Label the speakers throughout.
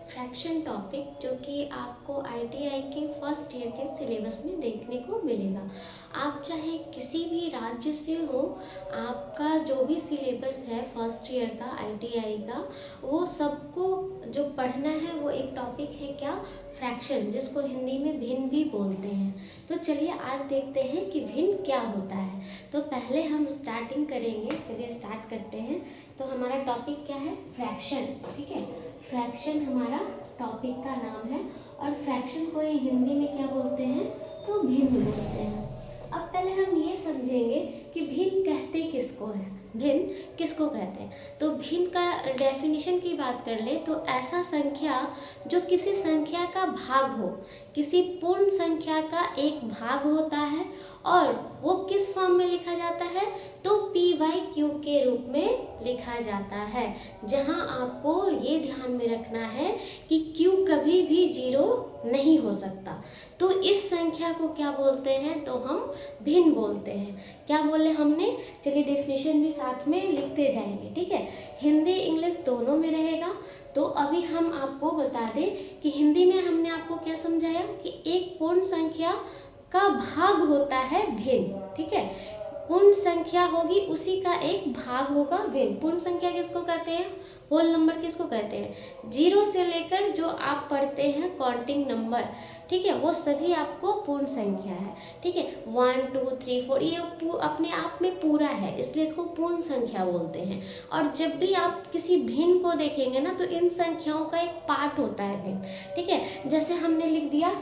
Speaker 1: Fraction topic, जो कि आपको आईटीआई के फर्स्ट ईयर के सिलेबस में देखने को मिलेगा। आप चाहे किसी भी राज्य से हो, आपका जो भी सिलेबस है फर्स्ट ईयर का आईटीआई का, वो सबको जो पढ़ना है वो एक टॉपिक है क्या, फ्रैक्शन, जिसको हिंदी में भिन्न भी बोलते हैं। तो चलिए आज देखते हैं कि भिन्न क्या होता है। तो पहले हम स्टार्टिंग करेंगे, चलिए स्टार्ट करते हैं। तो हमारा टॉपिक क्या है, फ्रैक्शन। ठीक है, फ्रैक्शन हमारा टॉपिक का नाम है और फ्रैक्शन को हिंदी में क्या बोलते हैं, तो भिन्न बोलते हैं। अब पहले हम ये समझेंगे कि भिन्न कहते किसको है, भिन्न किसको कहते हैं। तो भिन्न का डेफिनेशन की बात कर ले तो ऐसा संख्या जो किसी संख्या का भाग हो, किसी पूर्ण संख्या का एक भाग होता है और वो किस फॉर्म में लिखा जाता है, तो p/q के रूप में लिखा जाता है। जहां आपको ये ध्यान में रखना है कि q कभी भी 0 नहीं हो सकता। तो इस संख्या को क्या बोलते हैं, तो हम भिन्न बोलते हैं। क्या बोले हमने, चलिए डेफिनेशन भी साथ में लिखते जाएंगे। ठीक है, हिंदी इंग्लिश दोनों में रहेगा। तो अभी हम आपको बता दें कि हिंदी में हमने आपको क्या समझाया कि एक पूर्ण संख्या का भाग होता है भिन्न। ठीक है, पूर्ण संख्या होगी उसी का एक भाग होगा भिन्न। पूर्ण संख्या किसको कहते हैं, होल नंबर किसको कहते हैं, 0 से लेकर जो आप पढ़ते हैं काउंटिंग नंबर, ठीक है, वो सभी आपको पूर्ण संख्या है। ठीक है, 1 2 3 4 ये अपने आप में पूरा है, इसलिए इसको पूर्ण संख्या बोलते हैं। और जब भी आप किसी भिन्न को देखेंगे ना, तो इन संख्याओं का एक पार्ट होता है भिन्न। ठीक है, जैसे हमने लिख दिया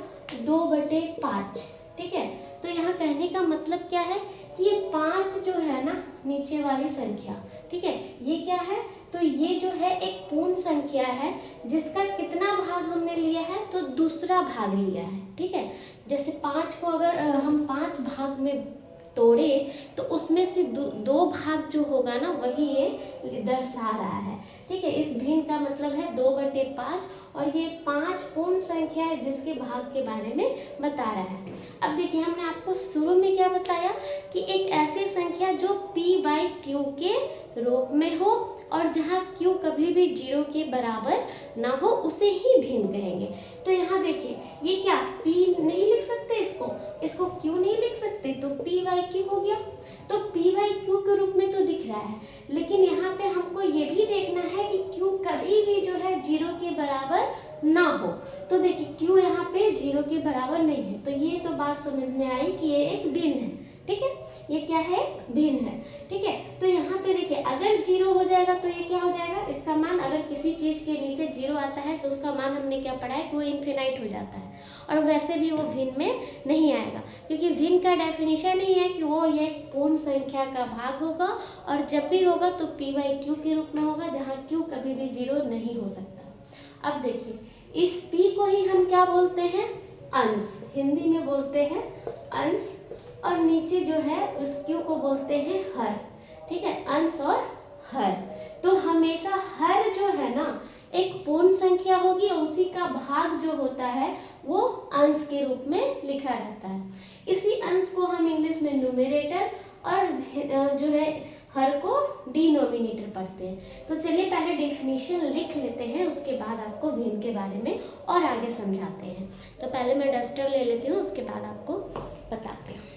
Speaker 1: 2/5। ठीक है, तो यहाँ कहने का मतलब क्या है कि ये 5 जो है ना, नीचे वाली संख्या, ठीक है, ये क्या है, तो ये जो है एक पूर्ण संख्या है जिसका कितना भाग हमने लिया है, तो दूसरा भाग लिया है। ठीक है, जैसे 5 को अगर हम 5 भाग में तोड़े तो उसमें से दो भाग जो होगा ना, वही ये दर्शा रहा है। ठीक है, इस भिन्न का मतलब है 2/5 और ये 5 पूर्ण संख्या है जिसके भाग के बारे में बता रहा है। अब देखिए, हमने आपको शुरू में क्या बताया कि एक ऐसी संख्या जो p/q के रूप में हो और जहाँ q कभी भी 0 के बराबर ना हो, उसे ही भिन्न कहेंगे। तो यहाँ देखिए, ये क्या p नहीं लिख सकते, इसको q नहीं लिख सकते, तो p/q हो गया। तो p/q के रूप में तो दिख रहा है, लेकिन यहाँ पे हमको ये भी देखना है कि q कभी भी जो है 0 के बराबर ना हो। तो देखिए, q यहाँ पे 0 के बराबर नहीं है, तो ये तो बात समझ में आई कि ये एक भिन्न है। ठीक है, ये क्या है, भिन्न है। ठीक है, तो यहाँ पे देखिए, अगर 0 हो जाएगा तो ये क्या हो जाएगा, इसका मान, अगर किसी चीज के नीचे 0 आता है तो उसका मान हमने क्या पढ़ा है कि वो इनफिनाइट हो जाता है, और वैसे भी वो भिन्न में नहीं आएगा, क्योंकि भिन्न का डेफिनेशन ही है कि वो ये पूर्ण संख्या का भाग होगा और जब भी होगा तो p/q के रूप में होगा, जहाँ q कभी भी 0 नहीं हो सकता। अब देखिए, इस p को ही हम क्या बोलते हैं, अंश, हिंदी में बोलते हैं अंश, और नीचे जो है उस q को बोलते हैं हर। ठीक है, अंश और हर। तो हमेशा हर जो है ना एक पूर्ण संख्या होगी और उसी का भाग जो होता है वो अंश के रूप में लिखा रहता है। इसी अंश को हम इंग्लिश में न्यूमरेटर और जो है हर को डिनोमिनेटर पढ़ते हैं। तो चलिए पहले डेफिनेशन लिख लेते हैं, उसके बाद आपको भिन्न के बारे में और आगे समझाते हैं। तो पहले मैं डस्टर ले लेती हूँ, उसके बाद आपको बताते हैं।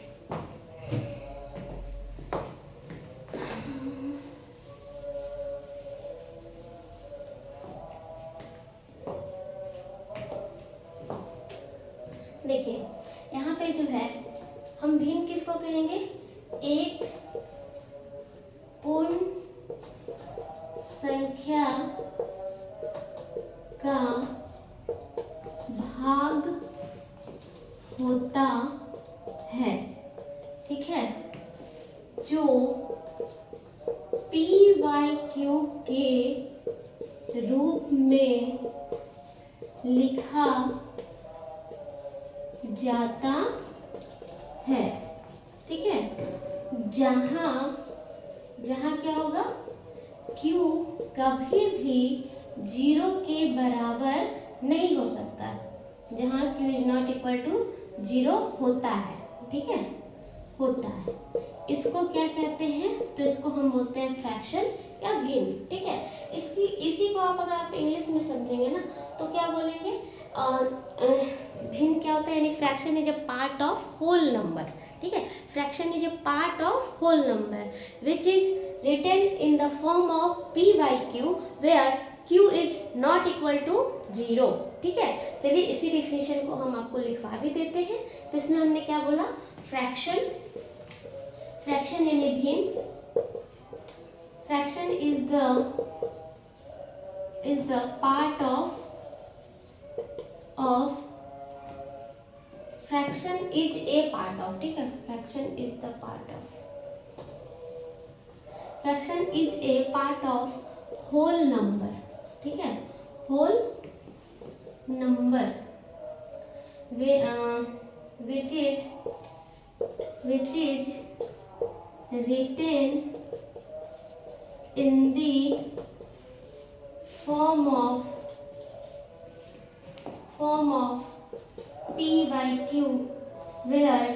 Speaker 1: देखिए, यहाँ पे जो है हम भिन्न किसको कहेंगे, एक पूर्ण संख्या का भाग होता है। ठीक है, जो p/q के रूप में लिखा जाता है। ठीक है, जहां क्या होगा, q कभी भी 0 के बराबर नहीं हो सकता, जहां q is not equal to 0 होता है। ठीक है, होता है। इसको क्या कहते हैं? तो इसको हम बोलते हैं फ्रैक्शन या भिन्न। ठीक है, इसी को आप अगर आप इंग्लिश में समझेंगे ना तो क्या बोलेंगे? भिन्न क्या होता है? यानी fraction is a part of whole number. ठीक है, fraction is a part of whole number which is written in the form of p by q where q is not equal to 0। ठीक है, चलिए इसी डिफिनेशन को हम आपको लिखवा भी देते हैं। तो इसमें हमने क्या बोला? फ्रैक्शन यानी भिन्न। Fraction is the part of fraction is a part of. ठीक है, fraction is the part of fraction is a part of whole number. ठीक है, whole number which is written in the form of p by q where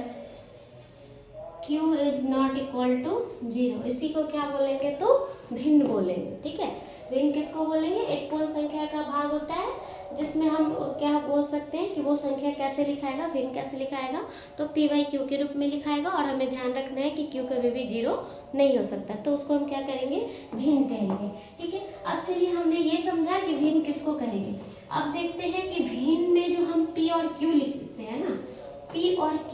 Speaker 1: q is not equal to 0। इसी को क्या बोलेंगे? तो भिन्न बोलेंगे। ठीक है, भिन्न किसको बोलेंगे? एक पूर्ण संख्या का भाग होता है जिसमें हम क्या बोल सकते हैं कि वो संख्या कैसे लिखाएगा, भिन्न कैसे लिखाएगा? तो p by q के रूप में लिखाएगा। और हमें ध्यान रखना है कि q कभी भी 0 नहीं हो सकता, तो उसको हम क्या करेंगे? भिन्न कहेंगे। ठीक है, अब चलिए हमने ये समझा कि भिन्न किसको कहेंगे। अब देखते हैं कि भिन्न में जो हम p और q लिखते हैं ना, p और q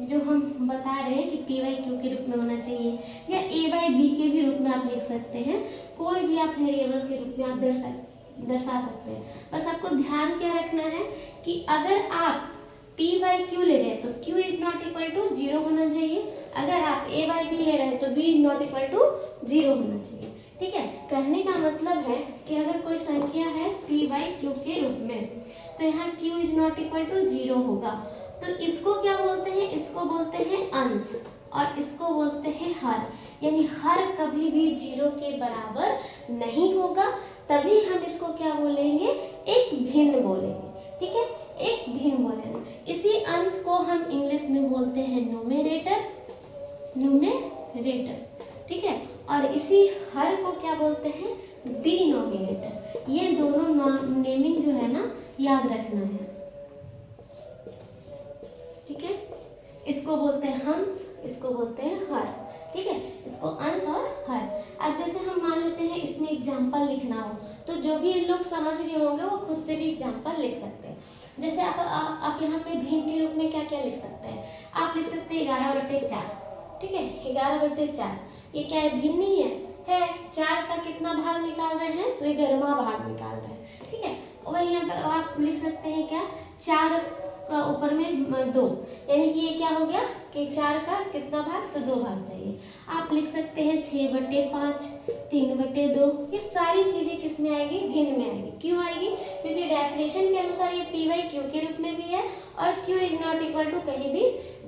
Speaker 1: जो हम बता रहे हैं कि p by q के रूप में होना चाहिए या a by b के भी रूप में आप लिख सकते हैं। कोई भी आप वेरिएबल के रूप में आप दर्शा सकते हैं। बस आपको ध्यान क्या रखना है कि अगर आप p by q ले रहे हैं तो q is not equal to 0 होना चाहिए। अगर आप a by b ले रहे हैं तो b is not equal to 0 होना चाहिए। ठीक है, कहने का मतलब है कि अगर कोई संख्या है p by q के रूप में तो यहाँ q is not equal to 0 होगा। तो इसको क्या बोलते हैं? इसको बोलते हैं अंश और इसको बोलते हैं हर। यानी हर कभी भी 0 के बराबर नहीं होगा, तभी हम इसको क्या बोलेंगे? एक भिन्न बोलेंगे। ठीक है, एक भिन्न बोलेंगे। इसी अंश को हम इंग्लिश में बोलते हैं न्यूमेरेटर। ठीक है, और इसी हर को क्या बोलते हैं? डिनोमिनेटर। ये दोनों नेमिंग जो है ना याद रखना है। ठीक है, इसको बोलते हैं हंस, इसको बोलते हैं हर। ठीक है, इसको अंश और हर। अब जैसे हम मान लेते हैं इसमें एग्जाम्पल लिखना हो तो जो भी लोग समझ रहे होंगे वो खुद से भी एग्जाम्पल लिख सकते हैं। जैसे आप यहाँ पे भिन्न के रूप में क्या क्या लिख सकते हैं? आप लिख सकते हैं 11/4। ठीक है, 11/4 ये क्या है? भिन्न नहीं है 4 का कितना भाग निकाल रहे हैं? तो 11वां भाग निकाल रहे हैं। ठीक है, वही यहाँ पर आप लिख सकते हैं क्या? 4 का ऊपर में 2, यानी कि ये क्या हो गया कि 4 का कितना भाग? तो 2 भाग चाहिए। आप लिख सकते हैं 6/5, 3/2। ये सारी चीजें किस में आएगी? भिन्न में आएगी। क्यों आएगी? क्योंकि डेफिनेशन के अनुसार ये p by q के रूप में भी है और q is not equal to कहीं भी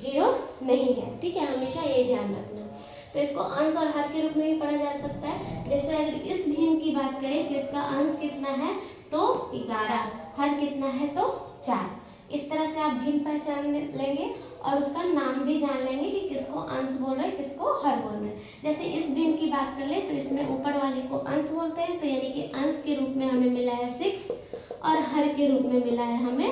Speaker 1: 0 नहीं है। ठीक है, हमेशा ये ध्यान रखना। तो इसको अंश और हर के रूप में भी पढ़ा जा सकता है। जैसे अगर इस भिन्न की बात करें तो इसका अंश कितना है? तो 11। हर कितना है? तो 4। इस तरह से आप भिन्न पहचान लेंगे और उसका नाम भी जान लेंगे कि किसको अंश बोल रहे हैं, किसको हर बोल रहे हैं। जैसे इस भिन्न की बात कर ले तो इसमें ऊपर वाले को अंश बोलते हैं, तो यानी कि अंश के रूप में हमें मिला है 6 और हर के रूप में मिला है हमें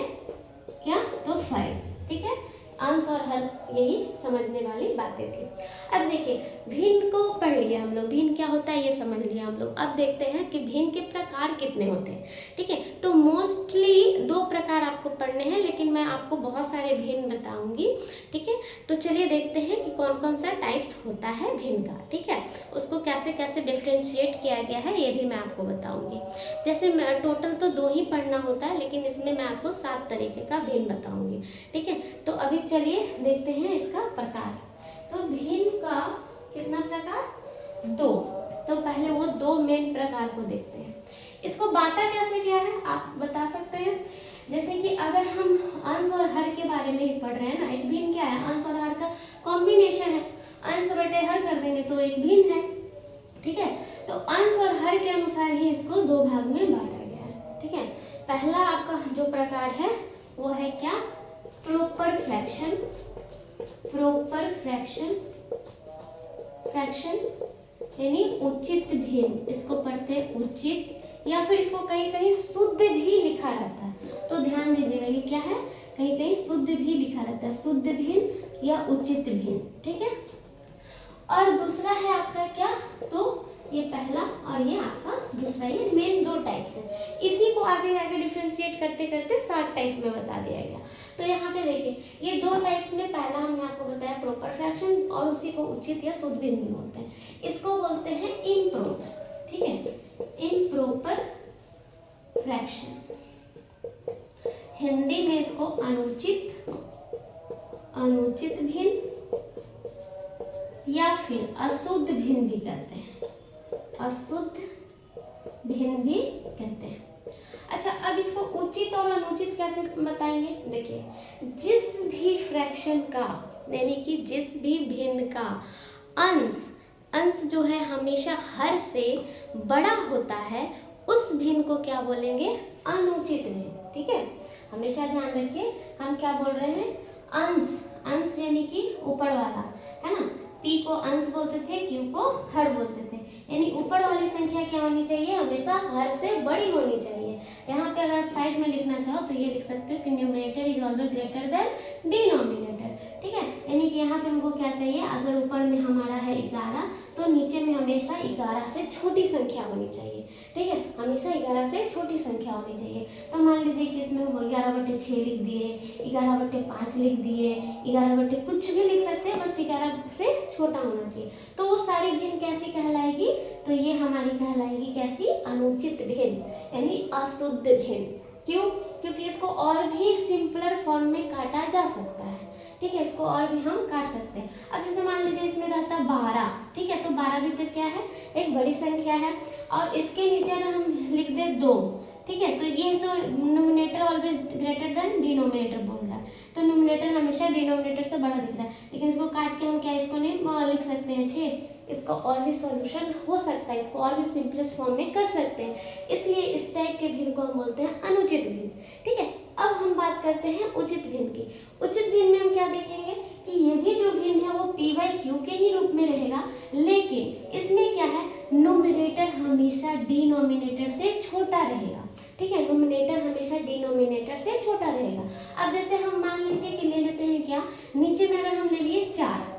Speaker 1: क्या? तो 5। ठीक है, अंश और हर यही समझने वाली बातें थी। अब देखिए भिन्न को पढ़ लिया हम लोग, भिन्न क्या होता है ये समझ लिया हम लोग। अब देखते हैं कि भिन्न के प्रकार कितने होते हैं। ठीक है, तो मोस्टली 2 प्रकार आपको पढ़ने हैं, लेकिन मैं आपको बहुत सारे भिन्न बताऊंगी। ठीक है, तो चलिए देखते हैं कि कौन कौन सा टाइप्स होता है भिन्न का। ठीक है, उसको कैसे कैसे डिफ्रेंशिएट किया गया है ये भी मैं आपको बताऊंगी। जैसे टोटल तो 2 ही पढ़ना होता है, लेकिन इसमें मैं आपको 7 तरीके का भिन्न बताऊंगी। ठीक है, तो अभी चलिए देखते हैं इसका प्रकार। तो भिन्न का कितना प्रकार? 2। तो पहले वो 2 मेन प्रकार को देखते हैं। इसको बांटा कैसे गया है आप बता सकते हैं? जैसे कि अगर हम अंश और हर के बारे में ही पढ़ रहे हैं ना, एक भिन्न क्या है? अंश और हर का कॉम्बिनेशन है। अंश बटे हर कर देंगे तो एक भिन्न है। ठीक है, तो अंश और हर के अनुसार ही इसको 2 भाग में बांटा गया है। ठीक है, पहला आपका जो प्रकार है वो है क्या? Proper fraction. प्रॉपर फ्रैक्शन, यानी उचित भिन्न, इसको पढ़ते हैं उचित, या फिर इसको कहीं कहीं शुद्ध भी लिखा रहता है। तो ध्यान दीजिएगा ये क्या है, कहीं कहीं शुद्ध भी लिखा रहता है, शुद्ध भिन्न या उचित भिन्न, ठीक है। और दूसरा है आपका क्या, तो ये पहला और ये आपका दूसरा, ये मेन दो टाइप्स है। इसी को आगे आगे डिफ्रेंशिएट करते करते 7 टाइप में बता दिया गया। तो यहाँ पे देखिए ये 2 टाइप्स में पहला हमने आपको बताया प्रॉपर फ्रैक्शन, और उसी को उचित या शुद्ध भिन्न भी बोलते हैं। इसको बोलते हैं इम्प्रॉपर, ठीक है, इम्प्रॉपर फ्रैक्शन। हिंदी में इसको अनुचित, अनुचित भिन्न या फिर अशुद्ध भिन्न भी कहते हैं, अशुद्ध भिन्न भी कहते हैं। अच्छा, अब इसको उचित और अनुचित कैसे बताएंगे, देखिए जिस भी फ्रैक्शन का, यानी कि जिस भी भिन्न का अंश, अंश जो है हमेशा हर से बड़ा होता है, उस भिन्न को क्या बोलेंगे, अनुचित भिन्न, ठीक है। हमेशा ध्यान रखिए हम क्या बोल रहे हैं, अंश, अंश यानी कि ऊपर वाला, है ना। पी को अंश बोलते थे, क्यू को हर बोलते थे, यानी ऊपर वाली संख्या क्या होनी चाहिए, हमेशा हर से बड़ी होनी चाहिए। यहाँ पे अगर आप साइड में लिखना चाहो तो ये लिख सकते हो कि numerator is always greater than denominator, ठीक है। यानी कि यहाँ पे हमको क्या चाहिए, अगर ऊपर में हमारा है 11 तो नीचे में हमेशा 11 से छोटी संख्या होनी चाहिए, ठीक है, हमेशा 11 से छोटी संख्या होनी चाहिए। तो मान लीजिए कि इसमें हम 11/6 लिख दिए, 11/5 लिख दिए, 11 कुछ भी लिख सकते हैं, बस 11 से छोटा होना चाहिए। तो वो सारी भिन्न कैसी कहलाएगी, तो ये हमारी कहलाएगी कैसी, अनुचित भिन्न, यानी अशुद्ध भिन्न। क्यों, क्योंकि इसको और भी सिंपलर फॉर्म में काटा जा सकता है, ठीक है, इसको और भी हम काट सकते हैं। अब जैसे मान लीजिए इसमें रहता 12, ठीक है, तो 12 भी तो क्या है, एक बड़ी संख्या है, और इसके नीचे अगर हम लिख दे 2, ठीक है, तो ये तो numerator always greater than denominator बोल रहा है, तो न्यूमरेटर हमेशा डिनोमिनेटर से बड़ा दिख रहा है, लेकिन इसको काट के हम क्या इसको नहीं लिख सकते हैं 6, इसका और भी सॉल्यूशन हो सकता है, इसको और भी सिंपलेस्ट फॉर्म में कर सकते हैं, इसलिए इस टाइप के भिन्न को हम बोलते हैं अनुचित भिन्न, ठीक है। अब हम बात करते हैं उचित भिन्न की। उचित भिन्न में हम क्या देखेंगे कि ये भी जो भिन्न है वो p/q के ही रूप में रहेगा, लेकिन इसमें क्या है, न्यूमरेटर हमेशा डिनोमिनेटर से छोटा रहेगा, ठीक है, न्यूमरेटर हमेशा डिनोमिनेटर से छोटा रहेगा। अब जैसे हम मान लीजिए कि ले लेते हैं क्या, नीचे में अगर हम ले लिए 4,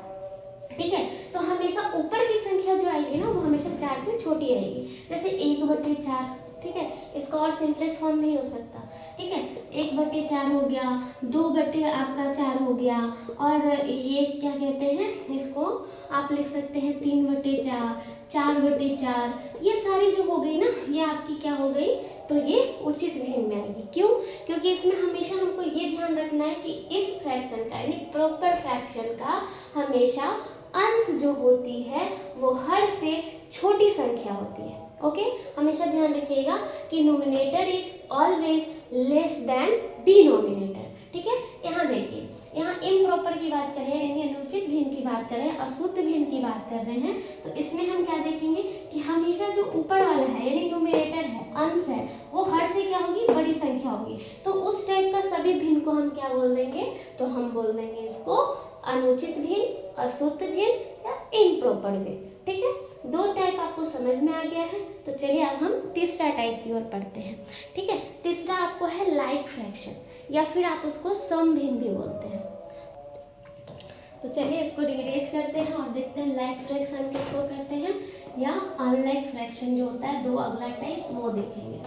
Speaker 1: ठीक है, तो हमेशा ऊपर की संख्या जो आएगी ना वो हमेशा 4 से छोटी आएगी, जैसे 1/4, ठीक है, इसका और सिंपलेस्ट फॉर्म नहीं हो सकता, ठीक है, 1/4 हो गया, 2/4 हो गया, और ये क्या कहते हैं, इसको आप लिख सकते हैं 3/4, 4/4, ये सारी जो हो गई ना, ये आपकी क्या हो गई, तो ये उचित भिन्न में आएगी। क्यों, क्योंकि इसमें हमेशा हमको ये ध्यान रखना है कि इस फ्रैक्शन का, यानी प्रॉपर फ्रैक्शन का हमेशा अंश जो होती है वो हर से छोटी संख्या होती है। ओके, हमेशा ध्यान रखिएगा कि numerator is always less than denominator, ठीक है। यहाँ देखिए, यहाँ इम्प्रॉपर की बात करें, यानी अनुचित भिन्न की बात करें, अशुद्ध भिन्न की बात कर रहे हैं, तो इसमें हम क्या देखेंगे कि हमेशा जो ऊपर वाला है, यानी न्यूमरेटर है, अंश है, वो हर से क्या होगी, बड़ी संख्या होगी। तो उस टाइप का सभी भिन्न को हम क्या बोल देंगे, तो हम बोल देंगे इसको अनुचित भिन्न, अशुद्ध भिन्न या इम्प्रॉपर भिन्न, ठीक है। 2 टाइप आपको समझ में आ गया है, तो चलिए अब हम तीसरा टाइप की ओर पढ़ते हैं, ठीक है। तीसरा आपको है लाइक फ्रैक्शन, या फिर आप उसको सम भिन्न भी बोलते हैं। तो चलिए इसको डिवाइड करते हैं और देखते हैं लाइक फ्रैक्शन किसको कहते हैं, या अनलाइक फ्रैक्शन जो होता है, 2 अगला टाइप्स वो देखेंगे।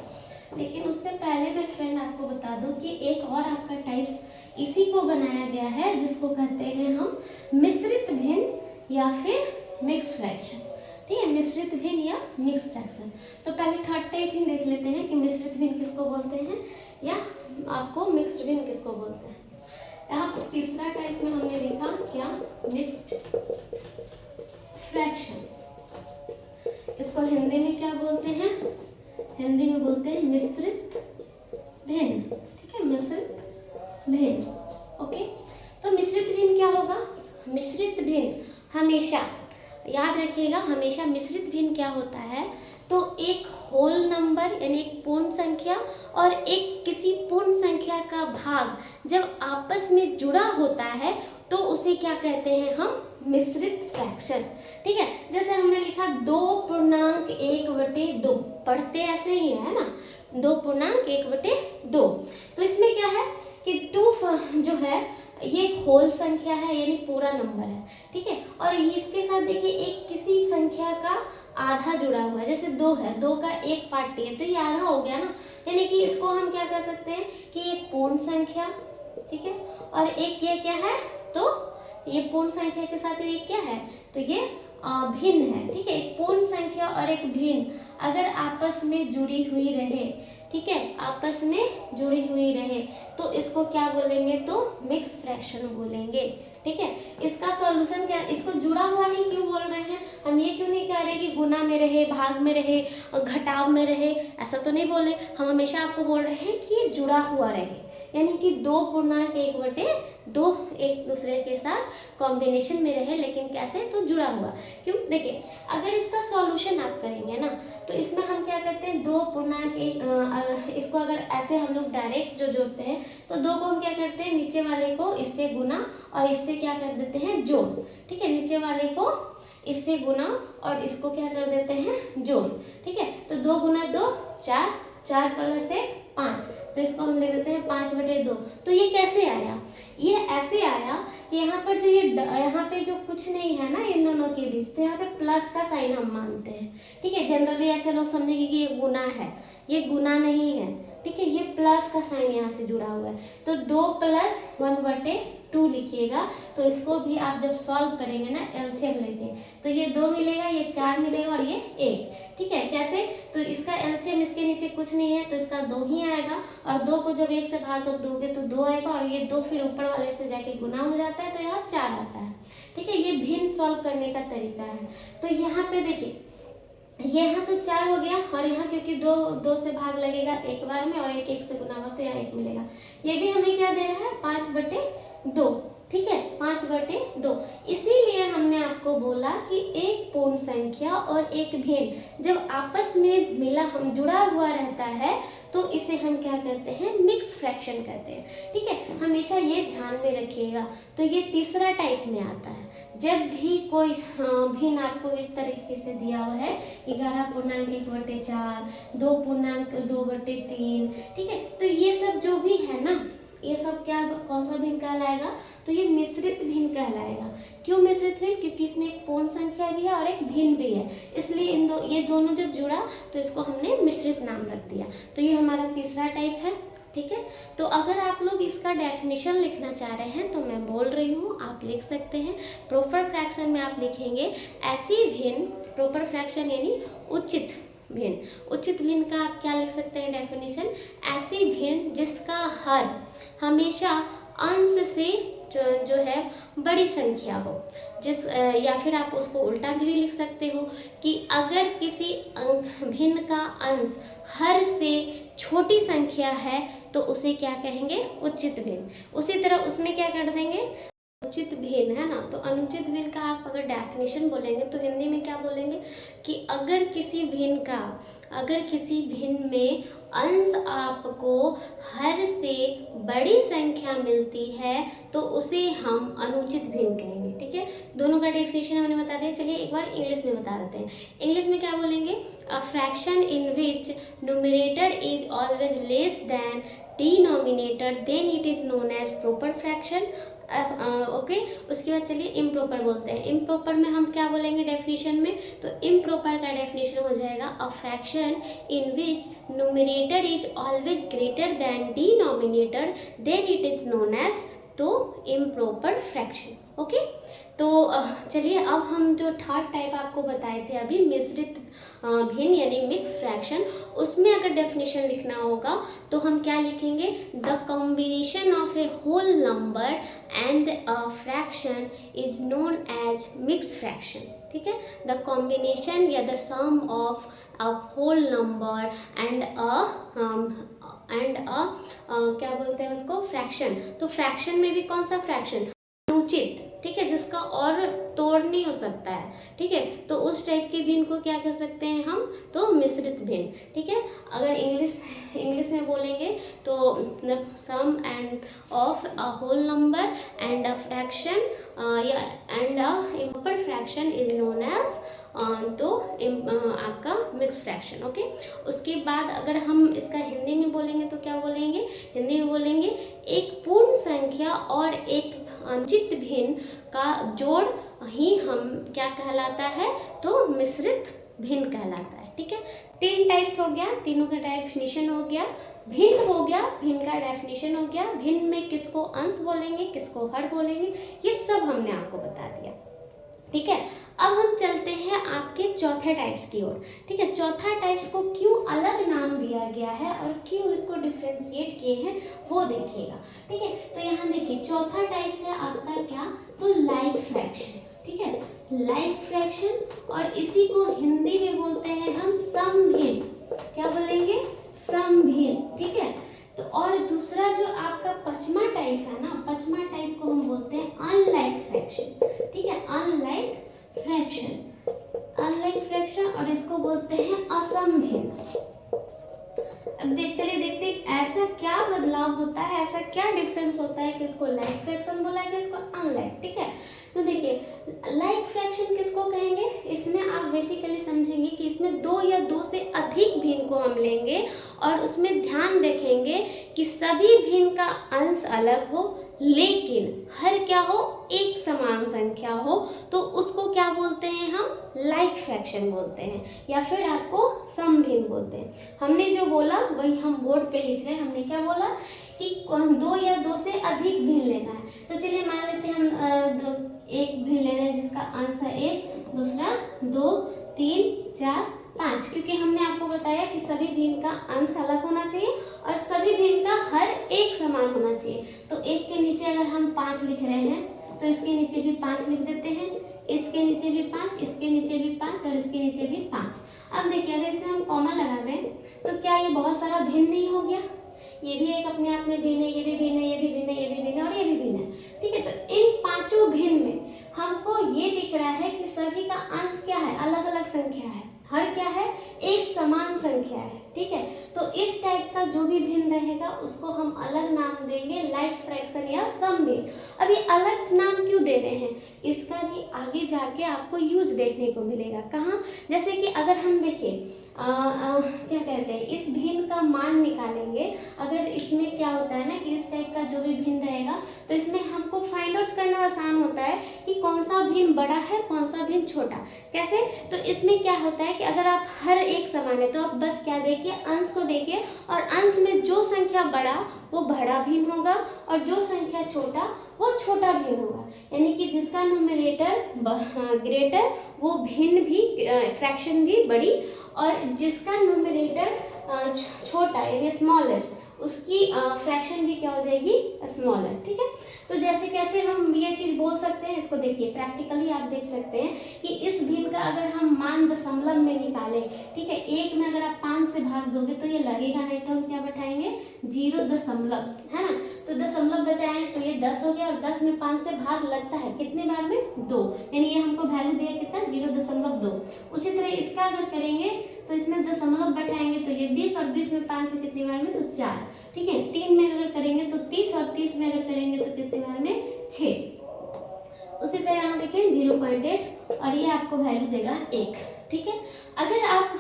Speaker 1: लेकिन उससे पहले मैं फ्रेंड आपको बता दूं कि एक और आपका टाइप्स इसी को बनाया गया है, जिसको कहते हैं हम मिश्रित भिन्न या फिर मिक्स फ्रैक्शन, ठीक है, मिश्रित भिन्न या मिक्स फ्रैक्शन। तो पहले थर्ड टाइप ही देख लेते हैं कि मिश्रित भिन्न किसको बोलते हैं या आपको मिक्स्ड भिन्न किसको बोलते हैं। यहाँ तीसरा टाइप में हमने देखा क्या, मिक्स्ड फ्रैक्शन। इसको हिंदी में क्या बोलते हैं, हिंदी में बोलते हैं मिश्रित भिन्न, ठीक है, मिश्रित भिन्न। ओके, तो मिश्रित भिन्न क्या होगा, मिश्रित भिन्न हमेशा याद रखिएगा हमेशा मिश्रित भिन्न क्या होता है, तो एक होल नंबर यानी एक पूर्ण संख्या और एक किसी पूर्ण संख्या का भाग जब आपस में जुड़ा होता है तो उसे क्या कहते हैं हम, मिश्रित फ्रैक्शन। ठीक है, जैसे हमने लिखा 2.1/2, पढ़ते ऐसे ही है ना, 2.1/2। तो इसमें क्या है कि 2 जो है ये होल संख्या है यानी पूरा नंबर है। ठीक है, और इसके साथ देखिए एक किसी संख्या का आधा जुड़ा हुआ है, जैसे 2 है, 2 का एक पार्ट है तो ये आधा हो गया ना, यानी कि इसको हम क्या कह सकते हैं कि एक पूर्ण संख्या, ठीक है, और एक ये क्या है, तो ये पूर्ण संख्या के साथ ये क्या है, तो ये भिन्न है। ठीक है, एक पूर्ण संख्या और एक भिन्न अगर आपस में जुड़ी हुई रहे, ठीक है, आपस में जुड़ी हुई रहे तो इसको क्या बोलेंगे, तो मिक्स फ्रैक्शन बोलेंगे। ठीक है, इसका सॉल्यूशन क्या, इसको जुड़ा हुआ ही क्यों बोल रहे हैं हम, ये क्यों नहीं कह रहे कि गुना में रहे, भाग में रहे, घटाव में रहे, ऐसा तो नहीं बोले हम, हमेशा आपको बोल रहे हैं कि ये जुड़ा हुआ रहे, यानी कि 2.1/2 एक दूसरे के साथ कॉम्बिनेशन में रहे, लेकिन कैसे, तो जुड़ा हुआ। क्यों, देखिए अगर इसका सॉल्यूशन आप करेंगे ना तो इसमें हम क्या करते हैं, 2.1 इसको अगर ऐसे हम लोग डायरेक्ट जो जोड़ते हैं तो 2 को हम क्या करते हैं, नीचे वाले को इससे गुना और इससे क्या कर देते हैं, जोड़। ठीक है, नीचे वाले को इससे गुना और इसको क्या कर देते हैं, जोड़। ठीक है, तो 2 × 2 4, 4 + 1 5, तो इसको हम ले देते हैं 5/2। तो ये कैसे आया, ये ऐसे आया कि यहाँ पर जो ये यहाँ पे जो कुछ नहीं है ना इन दोनों के बीच, तो यहाँ पे प्लस का साइन हम मानते हैं। ठीक है, जनरली ऐसे लोग समझेंगे कि ये गुना है, ये गुना नहीं है। ठीक है, ये प्लस का साइन यहाँ से जुड़ा हुआ है, तो 2 + 1/2 लिखिएगा। तो इसको भी आप जब सॉल्व करेंगे ना एलसीएम लेके, तो ये 2 मिलेगा, ये 4 मिलेगा और ये 1। ठीक है, कैसे, तो इसका एलसीएम इसके नीचे कुछ नहीं है तो इसका 2 ही आएगा, और 2 को जब 1 से भाग कर दोगे तो 2 आएगा, और ये 2 फिर ऊपर वाले से जाके गुना हो जाता है तो यहाँ 4 आता है। ठीक है, ये भिन्न सॉल्व करने का तरीका है। तो यहाँ पे देखिए यहाँ तो 4 हो गया, और यहाँ क्योंकि 2 से भाग लगेगा एक बार में और 1 से गुना होगा तो यहाँ 1 मिलेगा। ये भी हमें क्या दे रहा है, 5/2। ठीक है, 5/2। इसीलिए हमने आपको बोला कि एक पूर्ण संख्या और एक भिन्न जब आपस में मिला हम जुड़ा हुआ रहता है तो इसे हम क्या कहते हैं, मिक्स फ्रैक्शन कहते हैं। ठीक है, हमेशा ये ध्यान में रखिएगा। तो ये तीसरा टाइप में आता है, जब भी कोई भिन्न आपको इस तरीके से दिया हुआ है 11.1/4, 2.2/3। ठीक है, तो ये सब जो भी है ना, ये सब क्या, कौन सा भिन्न कहलाएगा, तो ये मिश्रित भिन्न कहलाएगा। क्यों मिश्रित भिन्न, क्योंकि इसमें एक पूर्ण संख्या भी है और एक भिन्न भी है, इसलिए ये दोनों जब जुड़ा तो इसको हमने मिश्रित नाम रख दिया। तो ये हमारा तीसरा टाइप है। ठीक है, तो अगर आप लोग इसका डेफिनेशन लिखना चाह रहे हैं तो मैं बोल रही हूँ, आप लिख सकते हैं। प्रॉपर फ्रैक्शन में आप लिखेंगे ऐसी भिन्न, प्रॉपर फ्रैक्शन यानी उचित भिन्न। उचित भिन्न का आप क्या लिख सकते हैं डेफिनेशन, ऐसी भिन्न जिसका हर हमेशा अंश से जो है बड़ी संख्या हो, या फिर आप उसको उल्टा भी लिख सकते हो कि अगर किसी भिन्न का अंश हर से छोटी संख्या है तो उसे क्या कहेंगे, उचित भिन्न। उसी तरह उसमें क्या कर देंगे, अनुचित भिन्न है ना, तो अनुचित भिन्न का आप अगर डेफिनेशन बोलेंगे तो हिंदी में क्या बोलेंगे कि अगर किसी भिन्न में अंश आपको हर से बड़ी संख्या मिलती है तो उसे हम अनुचित भिन्न कहेंगे। ठीक है, दोनों का डेफिनेशन हमने बता दिया। चलिए एक बार इंग्लिश में बता देते हैं। इंग्लिश में क्या बोलेंगे, a fraction in which numerator is always less than denominator, then it is known as proper fraction. Okay, उसके बाद चलिए इम्प्रॉपर बोलते हैं। इम्प्रॉपर में हम क्या बोलेंगे डेफिनेशन में, तो इम्प्रॉपर का डेफिनेशन हो जाएगा a fraction in which numerator is always greater than denominator, then it is known as, तो इम्प्रॉपर फ्रैक्शन। ओके, तो चलिए अब हम जो थर्ड टाइप आपको बताए थे अभी, मिश्रित भिन्न यानी मिक्स फ्रैक्शन, उसमें अगर डेफिनेशन लिखना होगा तो हम क्या लिखेंगे, the combination of a whole number and a fraction is known as mix fraction. ठीक है, द कॉम्बिनेशन या the sum of a whole number and क्या बोलते हैं उसको, फ्रैक्शन। तो फ्रैक्शन में भी कौन सा फ्रैक्शन, अनुचित। ठीक है, जिसका और तोड़ नहीं हो सकता है, ठीक है। तो उस टाइप के भिन्न को क्या कह सकते हैं हम, तो मिश्रित भिन्न, ठीक है। अगर इंग्लिश में बोलेंगे तो sum and of a whole number and a fraction या and a improper fraction is known as, तो आपका मिक्स फ्रैक्शन, ओके। उसके बाद अगर हम इसका हिंदी में बोलेंगे तो क्या बोलेंगे, हिंदी में बोलेंगे एक पूर्ण संख्या और एक अनुचित भिन्न का जोड़ ही हम क्या कहलाता है, तो मिश्रित भिन्न कहलाता है, ठीक है। 3 टाइप्स हो गया, तीनों का डेफिनेशन हो गया। भिन्न हो गया, भिन्न का डेफिनेशन हो गया। भिन्न में किसको अंश बोलेंगे, किसको हर बोलेंगे, ये सब हमने आपको बता दिया, ठीक है। अब हम चलते हैं आपके चौथे टाइप्स की ओर, ठीक है। चौथा टाइप्स को क्यों अलग नाम दिया गया है और क्यों इसको डिफ्रेंशिएट किए हैं वो देखिएगा, ठीक है। तो यहाँ देखिए चौथा टाइप्स है आपका क्या, तो लाइक फ्रैक्शन, ठीक है, लाइक फ्रैक्शन। और इसी को हिंदी में बोलते हैं हम समभिन्न, क्या बोलेंगे, समभिन्न, ठीक है। तो और दूसरा जो आपका पांचवा टाइप है ना, पांचवा टाइप को हम बोलते हैं अनलाइक फ्रैक्शन, ठीक है, अनलाइक फ्रैक्शन, अनलाइक फ्रैक्शन, और इसको बोलते हैं असमभिन्न। अब चलिए देखते हैं ऐसा क्या बदलाव होता है, ऐसा क्या डिफरेंस होता है कि इसको लाइक फ्रैक्शन बोला गया, इसको अनलाइक, ठीक है। तो देखिए लाइक फ्रैक्शन किसको कहेंगे, इसमें आप बेसिकली समझेंगे कि इसमें 2 या 2 से अधिक भिन्न को हम लेंगे और उसमें ध्यान रखेंगे कि सभी भिन्न का अंश अलग हो लेकिन हर क्या हो, एक समान संख्या हो, तो उसको क्या बोलते हैं हम, लाइक फ्रैक्शन बोलते हैं या फिर आपको समभिन्न बोलते हैं। हमने जो बोला वही हम बोर्ड पे लिख रहे हैं। हमने क्या बोला कि 2 या 2 से अधिक भिन्न लेना है। तो चलिए मान लेते हैं हम एक भिन्न ले रहे हैं जिसका अंश है 1, दूसरा 2, 3, 4, 5, क्योंकि हमने आपको बताया कि सभी भिन्न का अंश अलग होना चाहिए और सभी भिन्न का हर एक समान होना चाहिए। तो 1 के नीचे अगर हम 5 लिख रहे हैं तो इसके नीचे भी 5 लिख देते हैं, इसके नीचे भी 5, इसके नीचे भी 5 और इसके नीचे भी 5। अब देखिए अगर इसमें हम कॉमा लगा दें तो क्या ये बहुत सारा भिन्न नहीं हो गया, ये भी एक अपने आप में भिन्न है, ये भी भिन्न है, ये भी भिन्न है, ये भी भिन्न है और ये भी भिन्न है, ठीक है। तो इन पांचों भिन्न में हमको ये दिख रहा है कि सभी का अंश क्या है, अलग अलग संख्या है, हर क्या है, एक समान संख्या है, ठीक है। तो इस टाइप का जो भी भिन्न रहेगा उसको हम अलग नाम देंगे, लाइक फ्रैक्शन या समभिन्न। अभी अलग नाम क्यों दे रहे हैं, इसका भी आगे जाके आपको यूज देखने को मिलेगा। कहाँ, जैसे कि अगर हम देखें क्या कहते हैं, इस भिन्न का मान निकालेंगे। अगर इसमें क्या होता है ना कि इस टाइप का जो भी भिन्न रहेगा तो इसमें हमको फाइंड आउट करना आसान होता है कि कौन सा भिन्न बड़ा है, कौन सा भिन्न छोटा। कैसे, तो इसमें क्या होता है कि अगर आप हर एक समान है तो आप बस क्या देखिए, अंश को देखिए और अंश में जो संख्या बड़ा वो बड़ा भिन्न होगा और जो संख्या छोटा वो छोटा भिन्न होगा। यानी कि जिसका न्यूमरेटर ग्रेटर वो भिन्न भी, फ्रैक्शन भी बड़ी, और जिसका न्यूमरेटर छोटा यानी स्मॉलेस्ट उसकी फ्रैक्शन भी क्या हो जाएगी, स्मॉलर, ठीक है। तो जैसे कैसे हम ये चीज़ बोल सकते हैं, इसको देखिए प्रैक्टिकली आप देख सकते हैं कि इस भिन्न का अगर हम मान दशमलव में निकालें, ठीक है, 1 में अगर आप 5 से भाग दोगे तो ये लगेगा नहीं, तो हम क्या बैठाएंगे 0 दशमलव, है ना। तो दशमलव बचाएं तो ये 10 हो गया और 10 में 5 से भाग लगता है कितने बार में, 2, यानी ये हमको वैल्यू दिया कितना, 0.2। उसी तरह इसका अगर करेंगे तो इसमें दशमलव बैठाएंगे तो ये 20 और 20 में 5 से कितनी बार में, तो 4, ठीक है। 3 में अगर करेंगे तो 30 और 30 में अगर करेंगे तो कितनी बार में, 6। उसी तरह यहाँ देखिए 0.8 और ये आपको वैल्यू देगा 1, ठीक है। अगर आप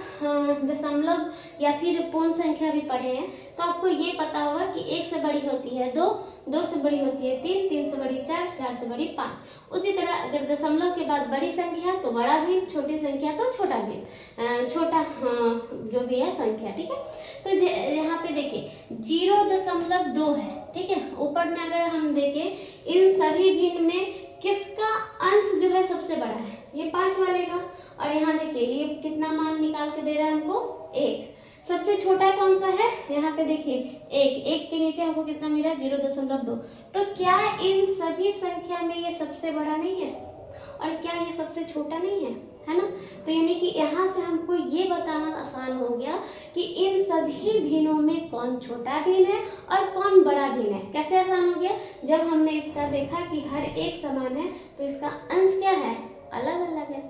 Speaker 1: दशमलव या फिर पूर्ण संख्या भी पढ़े हैं तो आपको ये पता होगा कि 1 से बड़ी होती है 2, 2 से बड़ी होती है 3, 3 से बड़ी 4, 4 से बड़ी 5। उसी तरह अगर दशमलव के बाद बड़ी संख्या तो बड़ा भिन्न, छोटी संख्या तो छोटा भिन्न, छोटा जो भी है संख्या, ठीक है। तो यहाँ पे देखिए 0.2 है, ठीक है। ऊपर में अगर हम देखें इन सभी भिन्न में किसका अंश जो है सबसे बड़ा है, ये 5 वाले का, और यहाँ देखिए ये कितना मान निकाल के दे रहा है हमको, 1। सबसे छोटा कौन सा है, यहाँ पे देखिए 1 के नीचे हमको कितना मिला, 0.2। तो क्या इन सभी संख्या में ये सबसे बड़ा नहीं है और क्या ये सबसे छोटा नहीं है, है ना। तो यानी कि यहाँ से हमको ये बताना आसान हो गया कि इन सभी भिन्नों में कौन छोटा भिन्न है और कौन बड़ा भिन्न है। कैसे आसान हो गया, जब हमने इसका देखा कि हर एक समान है तो इसका अंश क्या है, अलग अलग है।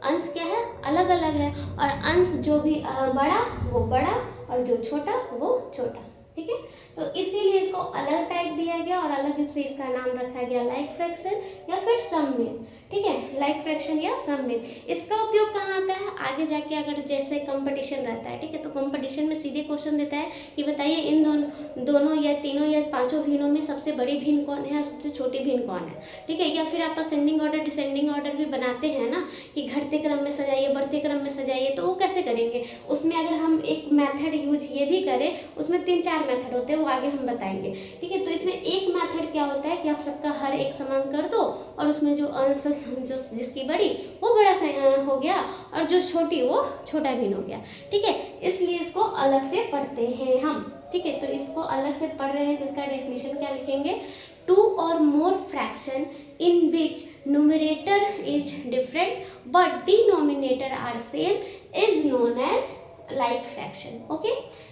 Speaker 1: अंश क्या है, अलग अलग है। और अंश जो भी बड़ा वो बड़ा और जो छोटा वो छोटा। ठीक है, तो इसीलिए इसको अलग टाइप दिया गया और अलग से इसका नाम रखा गया लाइक फ्रैक्शन या फिर समभिन्न। ठीक है, लाइक फ्रैक्शन या समभिन्न। इसका उपयोग कहाँ आता है, आगे जाके अगर जैसे कंपटीशन रहता है, ठीक है, तो कंपटीशन में सीधे क्वेश्चन देता है कि बताइए इन दोनों या तीनों या पांचों भिन्नों में सबसे बड़ी भिन्न कौन है और सबसे छोटी भिन्न कौन है। ठीक है, या फिर आप असेंडिंग ऑर्डर डिसेंडिंग ऑर्डर भी बनाते हैं ना कि घटते क्रम में सजाइए बढ़ते क्रम में सजाइए, तो वो कैसे करेंगे, उसमें अगर हम एक मेथड यूज ये भी करें, उसमें 3-4 मेथड होते हैं, वो आगे हम बताएंगे। ठीक है, तो इसमें एक मेथड क्या होता है कि आप सबका हर एक समान कर दो और उसमें जो अंश जो जिसकी बड़ी वो बड़ा हो गया और जो छोटी वो छोटा भिन्न हो गया। ठीक है, इसलिए इसको अलग से पढ़ते हैं हम। ठीक है, तो इसको अलग से पढ़ रहे हैं तो इसका डेफिनेशन क्या लिखेंगे, 2 or more fraction in which numerator is different but denominator are same is known as like fraction. Okay,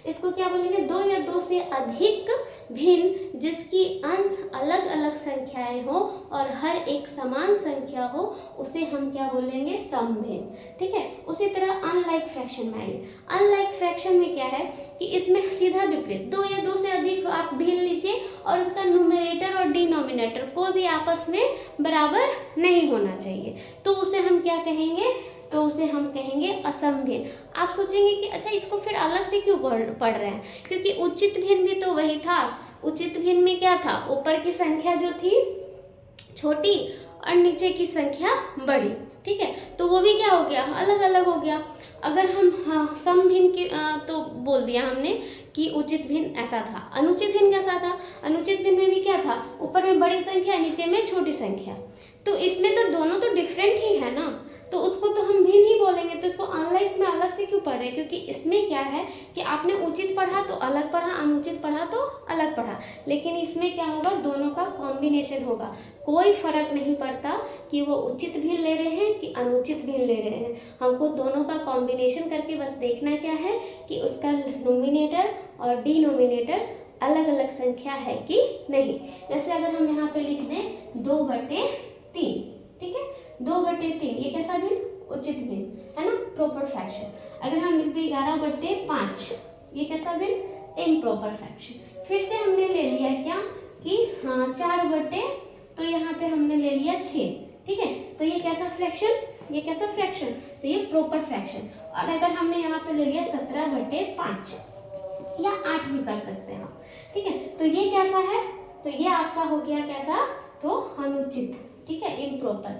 Speaker 1: इसको क्या बोलेंगे, 2 या 2 से अधिक भिन्न जिसकी अंश अलग अलग संख्याएं हो और हर एक समान संख्या हो, उसे हम क्या बोलेंगे, समभिन्न। ठीक है, उसी तरह अनलाइक फ्रैक्शन में आइए। अनलाइक फ्रैक्शन में क्या है कि इसमें सीधा विपरीत, 2 या 2 से अधिक आप भिन्न लीजिए और उसका न्यूमरेटर और डिनोमिनेटर कोई भी आपस में बराबर नहीं होना चाहिए, तो उसे हम क्या कहेंगे, तो उसे हम कहेंगे असमभिन्न। आप सोचेंगे कि अच्छा इसको फिर अलग से क्यों पढ़ रहे हैं, क्योंकि उचित भिन्न भी तो वही था। उचित भिन्न में क्या था, ऊपर की संख्या जो थी छोटी और नीचे की संख्या बड़ी। ठीक है, तो वो भी क्या हो गया, अलग अलग हो गया। अगर हम समभिन्न की तो बोल दिया हमने कि उचित भिन्न ऐसा था, अनुचित भिन्न कैसा था, अनुचित भिन्न में भी क्या था, ऊपर में बड़ी संख्या नीचे में छोटी संख्या, तो इसमें तो दोनों तो डिफरेंट ही है ना, तो उसको तो हम भिन्न ही बोलेंगे। तो इसको अनलाइक में अलग से क्यों पढ़ रहे हैं, क्योंकि इसमें क्या है कि आपने उचित पढ़ा तो अलग पढ़ा, अनुचित पढ़ा तो अलग पढ़ा, लेकिन इसमें क्या होगा, दोनों का कॉम्बिनेशन होगा। कोई फर्क नहीं पड़ता कि वो उचित भिन्न ले रहे हैं कि अनुचित भिन्न ले रहे हैं, हमको दोनों का कॉम्बिनेशन करके बस देखना क्या है कि उसका नोमिनेटर और डिनोमिनेटर अलग अलग संख्या है कि नहीं। जैसे अगर हम यहाँ पे लिख दें 2/3, ठीक है, 2/3 ये कैसा भिन्न, उचित भिन्न है ना, प्रॉपर फ्रैक्शन। अगर हम लिख दें 11/5 ये कैसा भिन्न, इम्प्रॉपर फ्रैक्शन। फिर से हमने ले लिया क्या कि हाँ 4/, तो यहाँ पे हमने ले लिया 6। ठीक है, तो ये कैसा फ्रैक्शन, ये कैसा फ्रैक्शन, तो ये प्रॉपर फ्रैक्शन। और अगर हमने यहाँ पे ले लिया 17/5 या 8 भी कर सकते हैं आप। ठीक है, तो ये कैसा है, तो ये आपका हो गया कैसा, तो अनुचित। ठीक है, इम्प्रॉपर।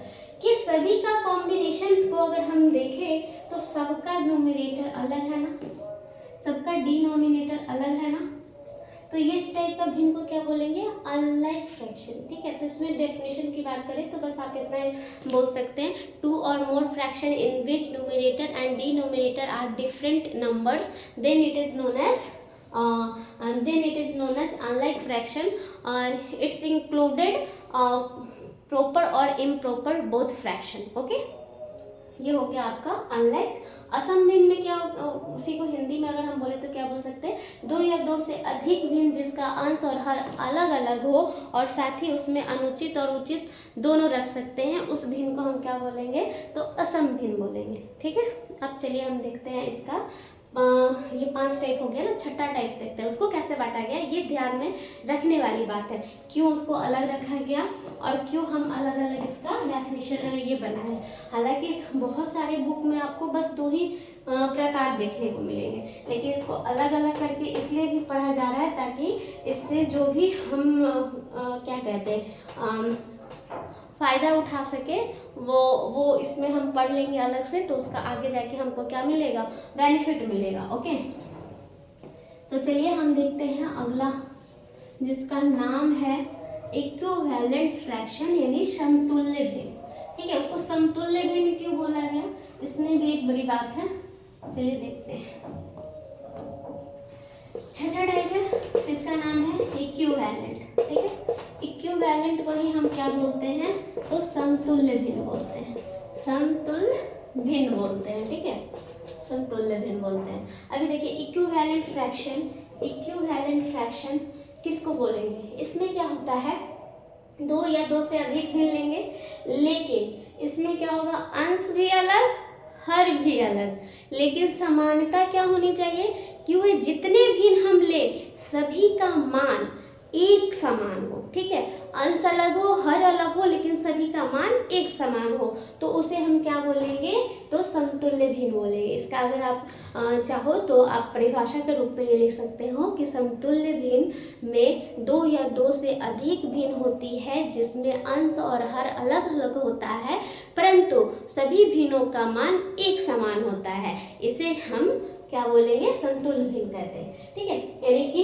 Speaker 1: कि सभी का कॉम्बिनेशन को अगर हम देखें तो सबका न्यूमरेटर अलग है ना, सबका डिनोमिनेटर अलग है ना, तो ये इस टाइप का भिन्न को क्या बोलेंगे, अनलाइक फ्रैक्शन। ठीक है, तो इसमें डेफिनेशन की बात करें तो बस आप इतना बोल सकते हैं, 2 or more fraction in which numerator and denominator are different numbers, then it is known as unlike fraction, it's included proper और इम्प्रॉपर बोथ फ्रैक्शन। ओके, ये हो गया आपका अनलाइक। असमभिन्न में क्या, उसी को हिंदी में अगर हम बोले तो क्या बोल सकते हैं, 2 या 2 से अधिक भिन्न जिसका अंश और हर अलग अलग हो और साथ ही उसमें अनुचित और उचित दोनों रख सकते हैं, उस भिन्न को हम क्या बोलेंगे, तो असमभिन्न बोलेंगे। ठीक है, अब चलिए हम देखते हैं इसका ये 5 टाइप हो गया ना, छठा टाइप देखते हैं उसको कैसे बांटा गया। ये ध्यान में रखने वाली बात है, क्यों उसको अलग रखा गया और क्यों हम अलग अलग इसका डेफिनेशन ये बनाए। हालांकि बहुत सारे बुक में आपको बस 2 ही प्रकार देखने को मिलेंगे, लेकिन इसको अलग अलग करके इसलिए भी पढ़ा जा रहा है ताकि इससे जो भी हम क्या कहते हैं फ़ायदा उठा सके, वो इसमें हम पढ़ लेंगे अलग से, तो उसका आगे जाके हमको क्या मिलेगा, बेनिफिट मिलेगा। ओके, तो चलिए हम देखते हैं अगला, जिसका नाम है इक्विवेलेंट फ्रैक्शन यानी समतुल्य भिन्न। ठीक है, उसको समतुल्य भिन्न क्यों बोला गया, इसमें भी एक बड़ी बात है, चलिए देखते हैं। छठा टाइप है, इसका नाम है इक्विवेलेंट। ठीक है, इक्विवेलेंट को ही हम क्या बोलते हैं, तो समतुल्य भिन्न बोलते हैं, समतुल्य भिन्न बोलते हैं, ठीक है, समतुल्य भिन्न बोलते हैं। अभी देखिए इक्विवेलेंट फ्रैक्शन, इक्विवेलेंट फ्रैक्शन किसको बोलेंगे? इसमें क्या होता है, दो या दो से अधिक भिन्न लेंगे, लेकिन इसमें क्या होगा, अंश भी अलग, हर भी अलग, लेकिन समानता क्या होनी चाहिए कि वह जितने भिन्न हम ले सभी का मान एक समान हो, ठीक है, अंश अलग हो, हर अलग हो, लेकिन सभी का मान एक समान हो, तो उसे हम क्या बोलेंगे, तो समतुल्य भिन्न बोलेंगे। इसका अगर आप चाहो तो आप परिभाषा के रूप में ये लिख सकते हो कि समतुल्य भिन्न में दो या दो से अधिक भिन्न होती है जिसमें अंश और हर अलग अलग होता है, परंतु सभी भिन्नों का मान एक समान होता है। इसे हम क्या बोलेंगे, समतुल्य भिन्न कहते हैं, ठीक है। यानी कि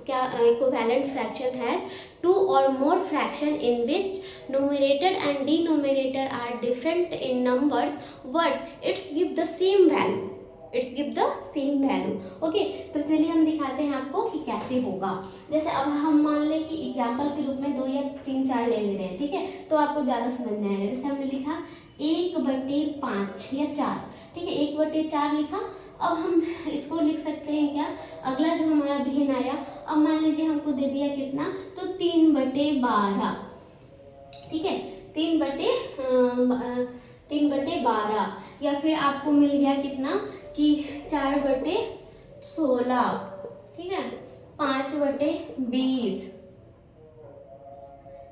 Speaker 1: क्या इक्विवेलेंट फ्रैक्शन हैज टू और more fraction in which numerator and denominator are different in numbers but it's give the same value, it's give the same value. Okay, तो चलिए हम दिखाते हैं आपको कि कैसे होगा। जैसे अब हम मान लें कि एग्जाम्पल के रूप में 2 या 3 4 ले रहे हैं, ठीक है, तो आपको ज़्यादा समझ में आएगा। जैसे हमने लिखा 1/5 या 4, ठीक है, 1/4 लिखा। अब हम इसको लिख सकते हैं क्या, अगला जो हमारा भिन्न आया, अब मान लीजिए हमको दे दिया कितना, तो 3/12, ठीक है, 3/12, या फिर आपको मिल गया कितना कि 4/16, ठीक है, 5/20,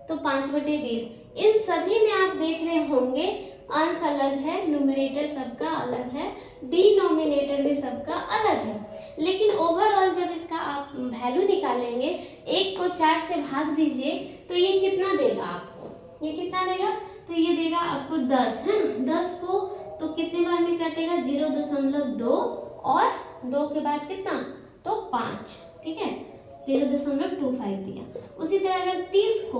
Speaker 1: तो 5/20। इन सभी में आप देख रहे होंगे अंश अलग है, न्यूमरेटर सबका अलग है, डिनोमिनेटर भी सबका अलग है, लेकिन ओवरऑल जब इसका आप वैल्यू निकालेंगे, 1 को 4 से भाग दीजिए तो ये कितना देगा आपको, ये कितना देगा, तो ये देगा आपको 10, है ना। 10 को तो कितने बार में कटेगा, 0.2 और 2 के बाद कितना, तो 5, ठीक है, 0.25 दिया। उसी तरह अगर 30 को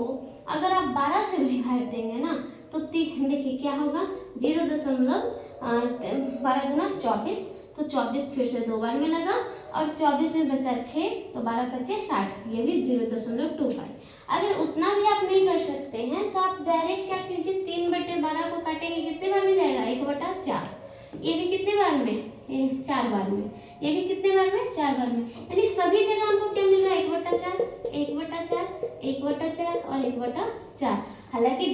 Speaker 1: अगर आप 12 से डिवाइड देंगे ना, तो देखिए क्या होगा, 0.12 गुना 24, तो 24 फिर से 2 बार में लगा, और 24 में बचा 6, तो 12 बचे 60, ये भी 0.25। अगर उतना भी आप नहीं कर सकते हैं तो आप डायरेक्ट क्या कीजिए, 3/12 को काटेंगे, कितने बार में जाएगा, 1/4, ये भी कितने बार में, 4 बार में, ये भी कितने बार में, 4 बार में, यानी सभी जगह हमको क्या मिल रहा है, 1/4, 1/4, 1/4 और 1/4। हालांकि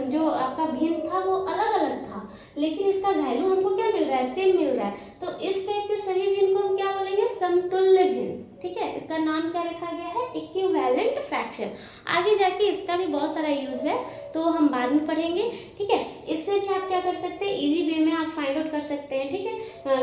Speaker 1: जो आपका भिन्न था वो अलग अलग था, लेकिन इसका वैल्यू हमको क्या मिल रहा है, सेम मिल रहा है, तो इस टाइप के सभी भिन्न को हम क्या बोलेंगे, समतुल्य भिन्न, ठीक है। इसका नाम क्या रखा गया है, इक्विवेलेंट फ्रैक्शन। आगे जाके इसका भी बहुत सारा यूज है, तो हम बाद में पढ़ेंगे, ठीक है। इससे भी आप क्या कर सकते हैं, इजी वे में आप फाइंड आउट कर सकते हैं, ठीक है,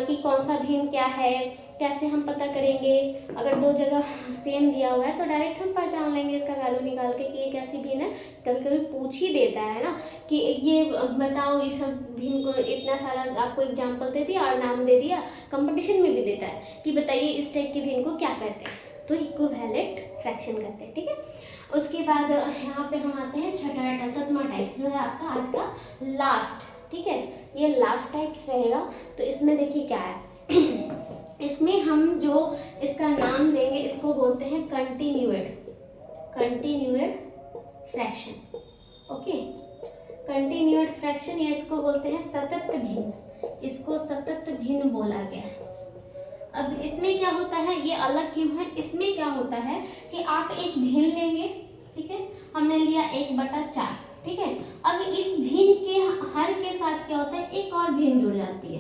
Speaker 1: कि कौन सा भिन्न क्या है, कैसे हम पता करेंगे। अगर 2 जगह सेम दिया हुआ है तो डायरेक्ट हम पहचान लेंगे इसका वैल्यू निकाल के कि ये कैसी भिन्न है। कभी कभी पूछ ही देता है ना कि ये बताओ, ये सब भिन्न को इतना सारा आपको एग्जाम्पल दे दिया और नाम दे दिया, कंपटीशन में भी देता है कि बताइए इस टाइप के भिन्न को क्या कहते हैं, तो इक्विवेलेंट फ्रैक्शन कहते हैं, ठीक है। उसके बाद यहाँ पे हम आते हैं छठा 7वां टाइप्स, जो है आपका आज का लास्ट, ठीक है, ये लास्ट टाइप्स रहेगा। तो इसमें देखिए क्या है इसमें हम जो इसका नाम देंगे, इसको बोलते हैं कंटिन्यूएड फ्रैक्शन। ओके, कंटिन्यूएड फ्रैक्शन, या इसको बोलते हैं सतत भिन्न, इसको सतत भिन्न बोला गया है। अब इसमें क्या होता है, ये अलग क्यों है, इसमें क्या होता है कि आप एक भिन्न लेंगे, ठीक है, हमने लिया 1/4, ठीक है। अब इस भिन्न के हर के साथ क्या होता है, एक और भिन्न जुड़ जाती है,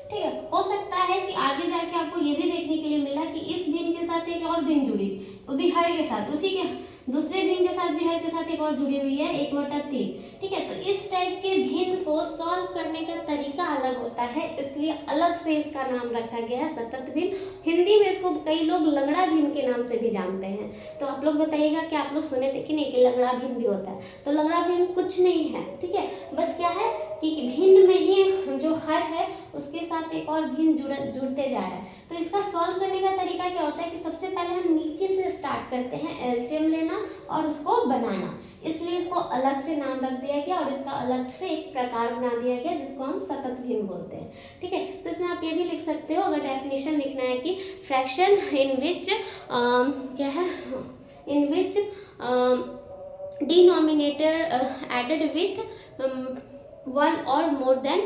Speaker 1: ठीक है। हो सकता है कि आगे जाके आपको ये भी देखने के लिए मिला कि इस भिन्न के साथ एक और भिन्न जुड़ी, वो भी हर के साथ, उसी के दूसरे भिन्न के साथ भी हर के साथ एक और जुड़ी हुई है 1/3, ठीक है। तो इस टाइप के भिन्न को सॉल्व करने का तरीका अलग होता है, इसलिए अलग से इसका नाम रखा गया है सतत भिन्न। हिंदी में इसको कई लोग लंगड़ा भिन्न के नाम से भी जानते हैं, तो आप लोग बताइएगा कि आप लोग सुने थे कि नहीं कि लंगड़ा भिन्न भी होता है। तो लंगड़ा भिन्न कुछ नहीं है, ठीक है, बस क्या है कि भिन्न में ही जो हर है उसके साथ एक और भिन्न जुड़ते जा रहा है। तो इसका सॉल्व करने का तरीका क्या होता है कि सबसे पहले हम नीचे से स्टार्ट करते हैं, एलसीएम लेना और उसको बनाना, इसलिए इसको अलग से नाम रख दिया गया और इसका अलग से एक प्रकार बना दिया गया जिसको हम सतत भिन्न बोलते हैं, ठीक है। तो इसमें आप ये भी लिख सकते हो, अगर डेफिनेशन लिखना है कि फ्रैक्शन इन विच क्या है, इन विच डिनोमिनेटर एडेड विथ वन और मोर देन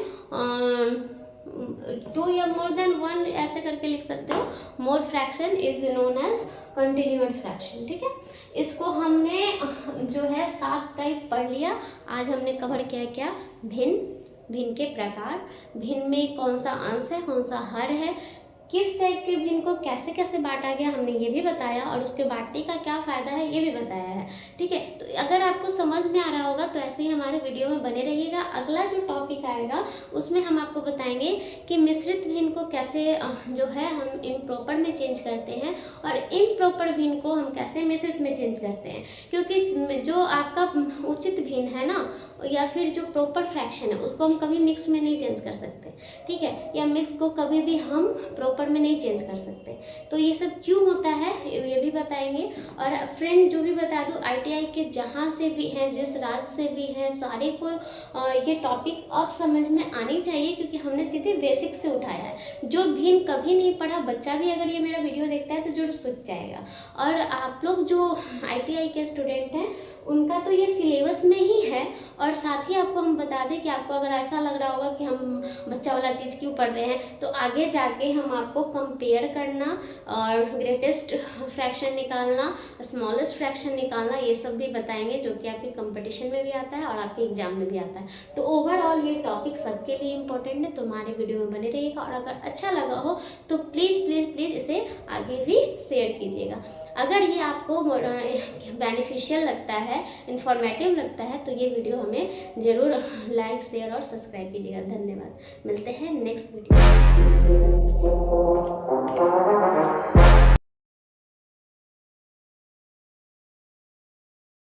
Speaker 1: टू या मोर देन वन ऐसे करके लिख सकते हो। More fraction is known as continued fraction. ठीक है, इसको हमने जो है 7 टाइप पढ़ लिया। आज हमने कवर किया क्या, भिन्न, भिन्न के प्रकार, भिन्न में कौन सा अंश है, कौन सा हर है, किस टाइप के भिन्न को कैसे कैसे बांटा गया हमने ये भी बताया, और उसके बांटने का क्या फ़ायदा है ये भी बताया है। ठीक है, तो अगर आपको समझ में आ रहा होगा तो ऐसे ही हमारे वीडियो में बने रहिएगा। अगला जो टॉपिक आएगा उसमें हम आपको बताएंगे कि मिश्रित भिन्न को कैसे जो है हम इम्प्रॉपर में चेंज करते हैं, और इम्प्रॉपर भिन्न को हम कैसे मिश्रित में चेंज करते हैं। क्योंकि जो आपका उचित भिन्न है ना, या फिर जो प्रॉपर फ्रैक्शन है उसको हम कभी मिक्स में नहीं चेंज कर सकते। ठीक है, या मिक्स को कभी भी हम प्रॉपर में नहीं चेंज कर सकते। तो ये सब क्यों होता है ये भी बताएंगे। और फ्रेंड जो भी बता दूँ, ITI के जहाँ से भी हैं, जिस राज्य से भी हैं, सारे को ये टॉपिक अब समझ में आनी चाहिए, क्योंकि हमने सीधे बेसिक से उठाया है। जो भिन्न कभी नहीं पढ़ा बच्चा भी अगर ये मेरा वीडियो देखता है तो जरूर सीख जाएगा। और आप लोग जो ITI के स्टूडेंट हैं उनका तो ये सिलेबस में ही है। और साथ ही आपको हम बता दें कि आपको अगर ऐसा लग रहा होगा कि हम बच्चा वाला चीज़ क्यों पढ़ रहे हैं, तो आगे जाके हम आपको कंपेयर करना और ग्रेटेस्ट फ्रैक्शन निकालना, स्मॉलेस्ट फ्रैक्शन निकालना, ये सब भी बताएंगे, जो कि आपके कंपटीशन में भी आता है और आपके एग्जाम में भी आता है। तो ओवरऑल ये टॉपिक सबके लिए इंपॉर्टेंट है। तो हमारे वीडियो में बने रहिएगा, और अगर अच्छा लगा हो तो प्लीज़ प्लीज़ प्लीज़ इसे आगे भी शेयर कीजिएगा। अगर ये आपको बेनिफिशियल लगता है, इन्फॉर्मेटिव लगता है, तो ये वीडियो हमें ज़रूर लाइक, शेयर और सब्सक्राइब कीजिएगा। धन्यवाद। मिलते हैं नेक्स्ट वीडियो।